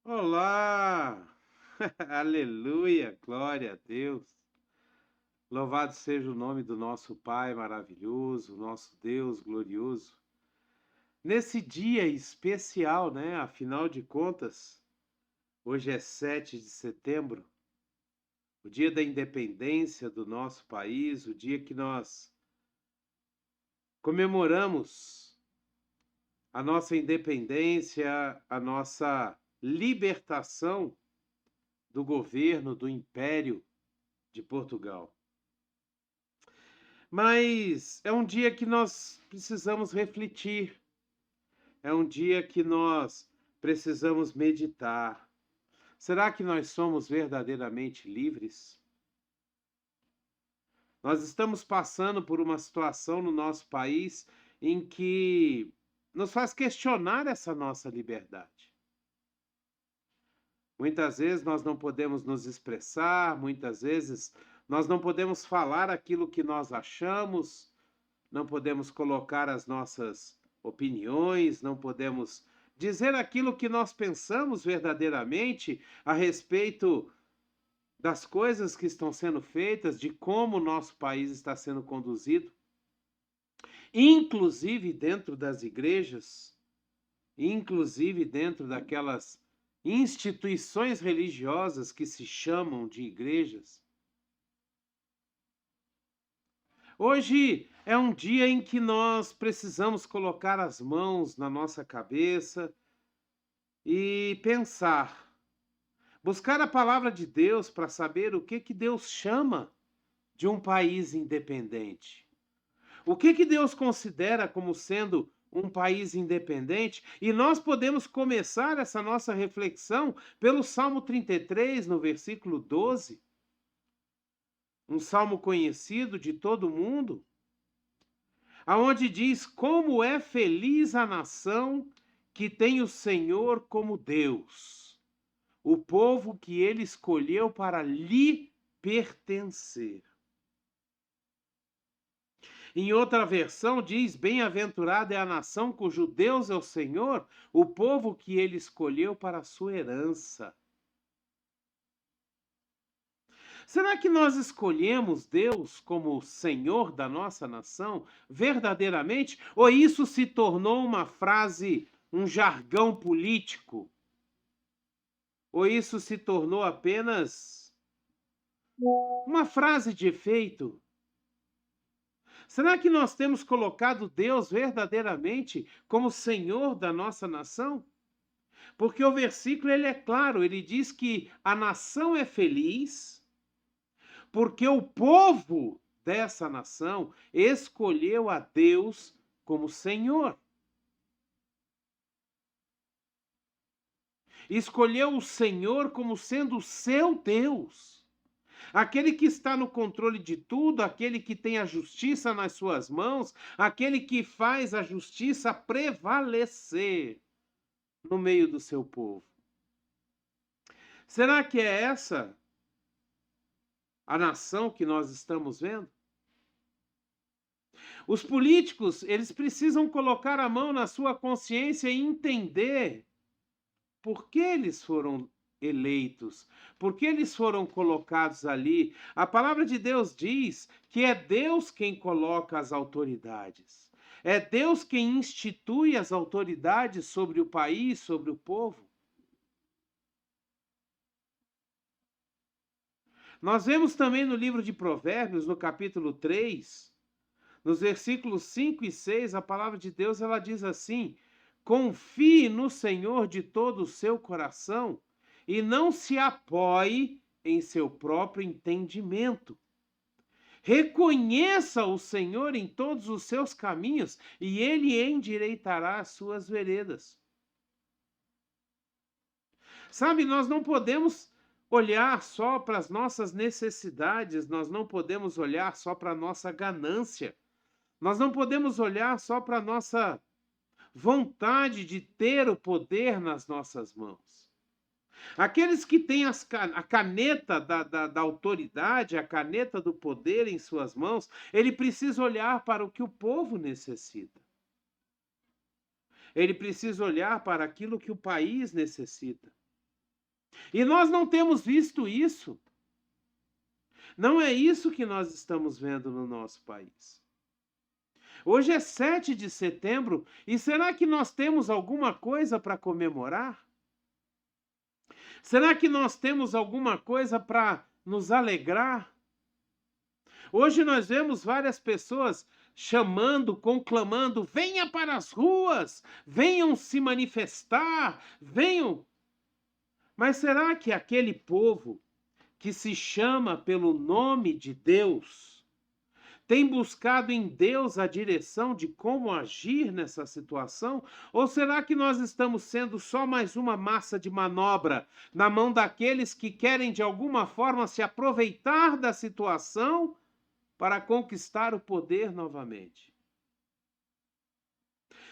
Olá! Aleluia! Glória a Deus! Louvado seja o nome do nosso Pai maravilhoso, nosso Deus glorioso. Nesse dia especial, né? Afinal de contas, hoje é 7 de setembro, o dia da independência do nosso país, o dia que nós comemoramos a nossa independência, a nossa libertação do governo do Império de Portugal. Mas é um dia que nós precisamos refletir, é um dia que nós precisamos meditar. Será que nós somos verdadeiramente livres? Nós estamos passando por uma situação no nosso país em que nos faz questionar essa nossa liberdade. Muitas vezes nós não podemos nos expressar, muitas vezes nós não podemos falar aquilo que nós achamos, não podemos colocar as nossas opiniões, não podemos dizer aquilo que nós pensamos verdadeiramente a respeito das coisas que estão sendo feitas, de como o nosso país está sendo conduzido, inclusive dentro das igrejas, inclusive dentro daquelas instituições religiosas que se chamam de igrejas. Hoje é um dia em que nós precisamos colocar as mãos na nossa cabeça e pensar, buscar a palavra de Deus para saber o que que Deus chama de um país independente. O que que Deus considera como sendo um país independente? E nós podemos começar essa nossa reflexão pelo Salmo 33, no versículo 12, um salmo conhecido de todo mundo, aonde diz: como é feliz a nação que tem o Senhor como Deus, o povo que ele escolheu para lhe pertencer. Em outra versão diz: bem-aventurada é a nação cujo Deus é o Senhor, o povo que ele escolheu para a sua herança. Será que nós escolhemos Deus como o Senhor da nossa nação verdadeiramente? Ou isso se tornou uma frase, um jargão político? Ou isso se tornou apenas uma frase de efeito? Será que nós temos colocado Deus verdadeiramente como Senhor da nossa nação? Porque o versículo ele é claro, ele diz que a nação é feliz porque o povo dessa nação escolheu a Deus como Senhor. Escolheu o Senhor como sendo o seu Deus. Aquele que está no controle de tudo, aquele que tem a justiça nas suas mãos, aquele que faz a justiça prevalecer no meio do seu povo. Será que é essa a nação que nós estamos vendo? Os políticos, eles precisam colocar a mão na sua consciência e entender por que eles foram eleitos, por que eles foram colocados ali. A palavra de Deus diz que é Deus quem coloca as autoridades. É Deus quem institui as autoridades sobre o país, sobre o povo. Nós vemos também no livro de Provérbios, no capítulo 3, nos versículos 5 e 6, a palavra de Deus ela diz assim: confie no Senhor de todo o seu coração e não se apoie em seu próprio entendimento. Reconheça o Senhor em todos os seus caminhos e ele endireitará as suas veredas. Sabe, nós não podemos olhar só para as nossas necessidades, nós não podemos olhar só para a nossa ganância, nós não podemos olhar só para a nossa vontade de ter o poder nas nossas mãos. Aqueles que têm a caneta da autoridade, a caneta do poder em suas mãos, ele precisa olhar para o que o povo necessita. Ele precisa olhar para aquilo que o país necessita. E nós não temos visto isso. Não é isso que nós estamos vendo no nosso país. Hoje é 7 de setembro e será que nós temos alguma coisa para comemorar? Será que nós temos alguma coisa para nos alegrar? Hoje nós vemos várias pessoas chamando, conclamando: venha para as ruas, venham se manifestar, venham. Mas será que aquele povo que se chama pelo nome de Deus tem buscado em Deus a direção de como agir nessa situação? Ou será que nós estamos sendo só mais uma massa de manobra na mão daqueles que querem de alguma forma se aproveitar da situação para conquistar o poder novamente?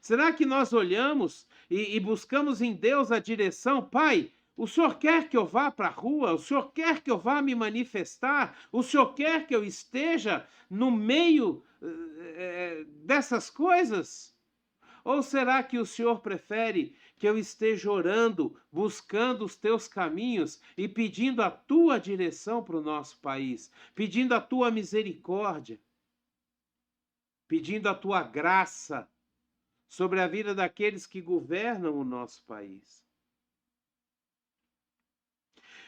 Será que nós olhamos e buscamos em Deus a direção? Pai, o Senhor quer que eu vá para a rua? O Senhor quer que eu vá me manifestar? O Senhor quer que eu esteja no meio dessas coisas? Ou será que o Senhor prefere que eu esteja orando, buscando os teus caminhos e pedindo a tua direção para o nosso país, pedindo a tua misericórdia, pedindo a tua graça sobre a vida daqueles que governam o nosso país?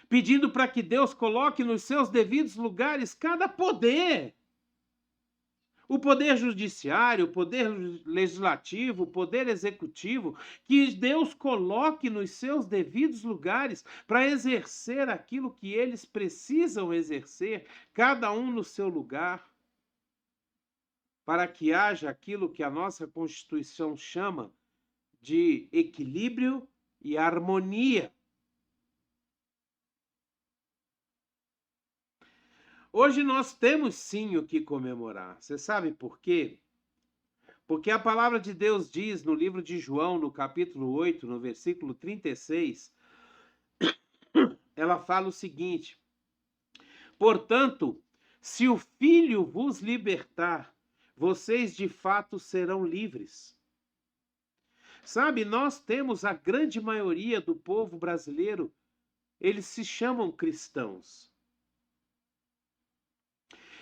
Pedindo para que Deus coloque nos seus devidos lugares cada poder. O poder judiciário, o poder legislativo, o poder executivo, que Deus coloque nos seus devidos lugares para exercer aquilo que eles precisam exercer, cada um no seu lugar, para que haja aquilo que a nossa Constituição chama de equilíbrio e harmonia. Hoje nós temos sim o que comemorar. Você sabe por quê? Porque a palavra de Deus diz no livro de João, no capítulo 8, no versículo 36, ela fala o seguinte: portanto, se o Filho vos libertar, vocês de fato serão livres. Sabe, nós temos a grande maioria do povo brasileiro, eles se chamam cristãos.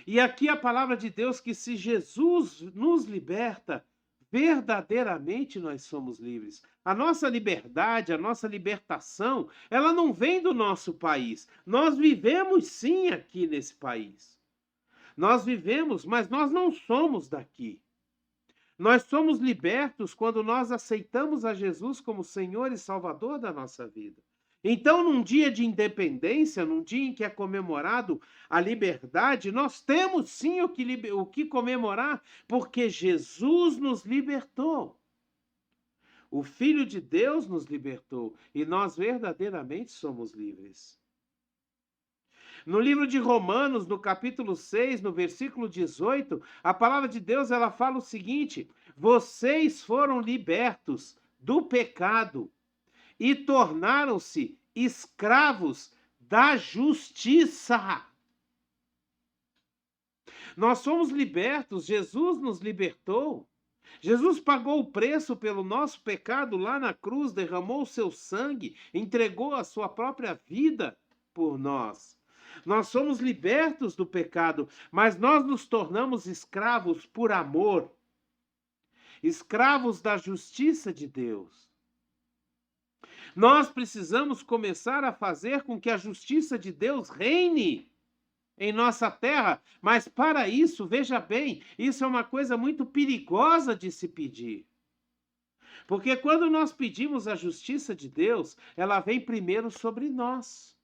E aqui a palavra de Deus que se Jesus nos liberta, verdadeiramente nós somos livres. A nossa liberdade, a nossa libertação, ela não vem do nosso país. Nós vivemos sim aqui nesse país. Nós vivemos, mas nós não somos daqui. Nós somos libertos quando nós aceitamos a Jesus como Senhor e Salvador da nossa vida. Então, num dia de independência, num dia em que é comemorado a liberdade, nós temos sim o que comemorar, porque Jesus nos libertou. O Filho de Deus nos libertou e nós verdadeiramente somos livres. No livro de Romanos, no capítulo 6, no versículo 18, a palavra de Deus ela fala o seguinte: vocês foram libertos do pecado e tornaram-se escravos da justiça. Nós somos libertos, Jesus nos libertou. Jesus pagou o preço pelo nosso pecado lá na cruz, derramou o seu sangue, entregou a sua própria vida por nós. Nós somos libertos do pecado, mas nós nos tornamos escravos por amor, escravos da justiça de Deus. Nós precisamos começar a fazer com que a justiça de Deus reine em nossa terra, mas para isso, veja bem, isso é uma coisa muito perigosa de se pedir. Porque quando nós pedimos a justiça de Deus, ela vem primeiro sobre nós.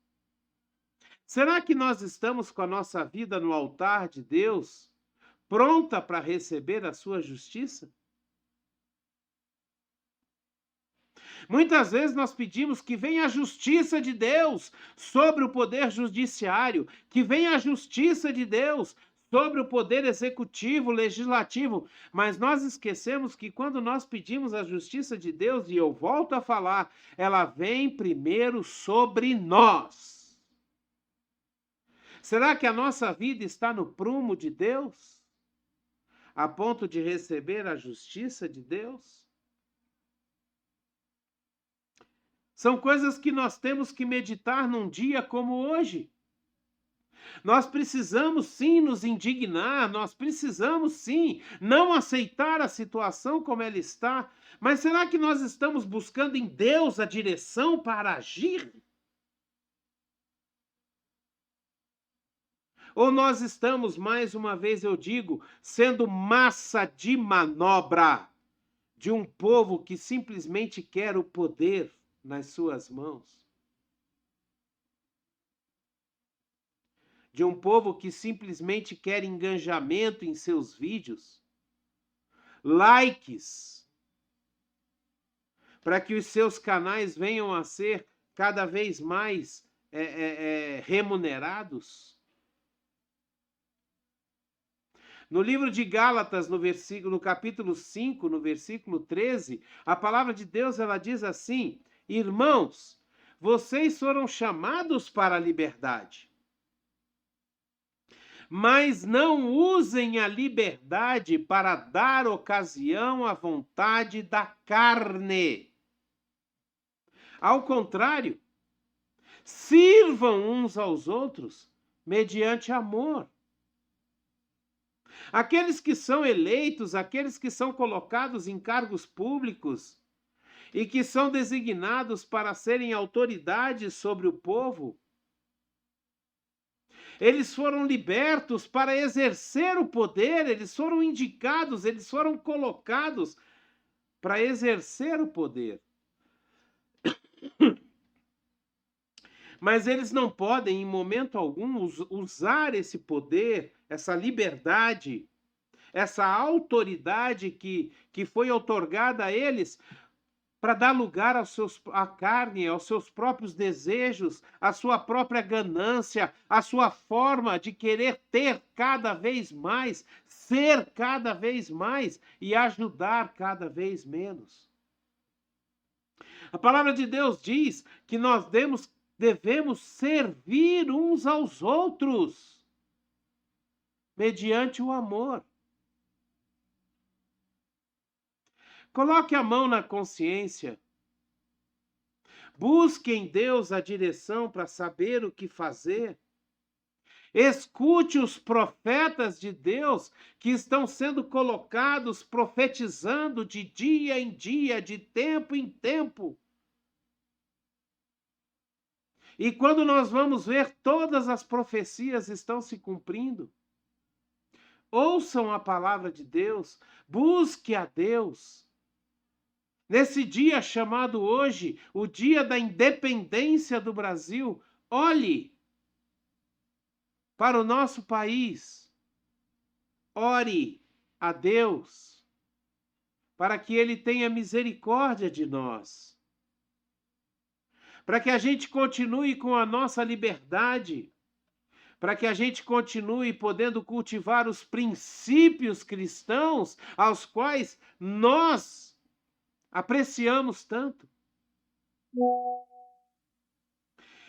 Será que nós estamos com a nossa vida no altar de Deus, pronta para receber a sua justiça? Muitas vezes nós pedimos que venha a justiça de Deus sobre o poder judiciário, que venha a justiça de Deus sobre o poder executivo, legislativo, mas nós esquecemos que quando nós pedimos a justiça de Deus, e eu volto a falar, ela vem primeiro sobre nós. Será que a nossa vida está no prumo de Deus, a ponto de receber a justiça de Deus? São coisas que nós temos que meditar num dia como hoje. Nós precisamos sim nos indignar, nós precisamos sim não aceitar a situação como ela está, mas será que nós estamos buscando em Deus a direção para agir? Ou nós estamos, mais uma vez eu digo, sendo massa de manobra de um povo que simplesmente quer o poder nas suas mãos? De um povo que simplesmente quer engajamento em seus vídeos, likes, para que os seus canais venham a ser cada vez mais remunerados? No livro de Gálatas, no capítulo 5, no versículo 13, a palavra de Deus ela diz assim: irmãos, vocês foram chamados para a liberdade, mas não usem a liberdade para dar ocasião à vontade da carne. Ao contrário, sirvam uns aos outros mediante amor. Aqueles que são eleitos, aqueles que são colocados em cargos públicos e que são designados para serem autoridades sobre o povo, eles foram libertos para exercer o poder, eles foram indicados, eles foram colocados para exercer o poder. Mas eles não podem, em momento algum, usar esse poder, essa liberdade, essa autoridade que foi outorgada a eles para dar lugar à carne, aos seus próprios desejos, à sua própria ganância, à sua forma de querer ter cada vez mais, ser cada vez mais e ajudar cada vez menos. A palavra de Deus diz que nós devemos servir uns aos outros mediante o amor. Coloque a mão na consciência. Busque em Deus a direção para saber o que fazer. Escute os profetas de Deus que estão sendo colocados profetizando de dia em dia, de tempo em tempo. E quando nós vamos ver, todas as profecias estão se cumprindo. Ouçam a palavra de Deus, busque a Deus. Nesse dia chamado hoje, o dia da independência do Brasil, olhe para o nosso país, ore a Deus, para que Ele tenha misericórdia de nós, para que a gente continue com a nossa liberdade, para que a gente continue podendo cultivar os princípios cristãos aos quais nós apreciamos tanto.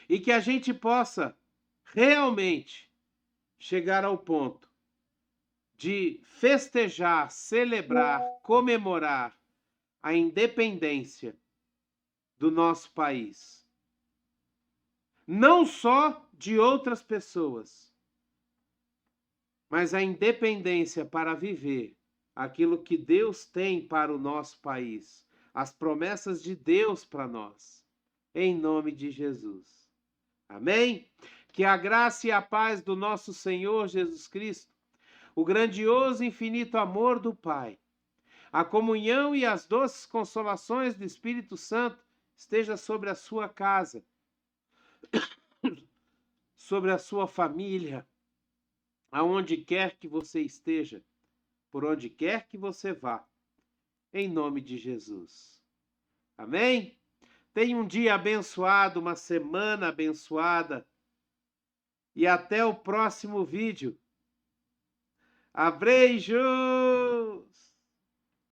E que a gente possa realmente chegar ao ponto de festejar, celebrar, comemorar a independência do nosso país. Não só de outras pessoas, mas a independência para viver aquilo que Deus tem para o nosso país, as promessas de Deus para nós, em nome de Jesus. Amém? Que a graça e a paz do nosso Senhor Jesus Cristo, o grandioso e infinito amor do Pai, a comunhão e as doces consolações do Espírito Santo esteja sobre a sua casa, sobre a sua família, aonde quer que você esteja, por onde quer que você vá, em nome de Jesus. Amém? Tenha um dia abençoado, uma semana abençoada e até o próximo vídeo. Abreijo!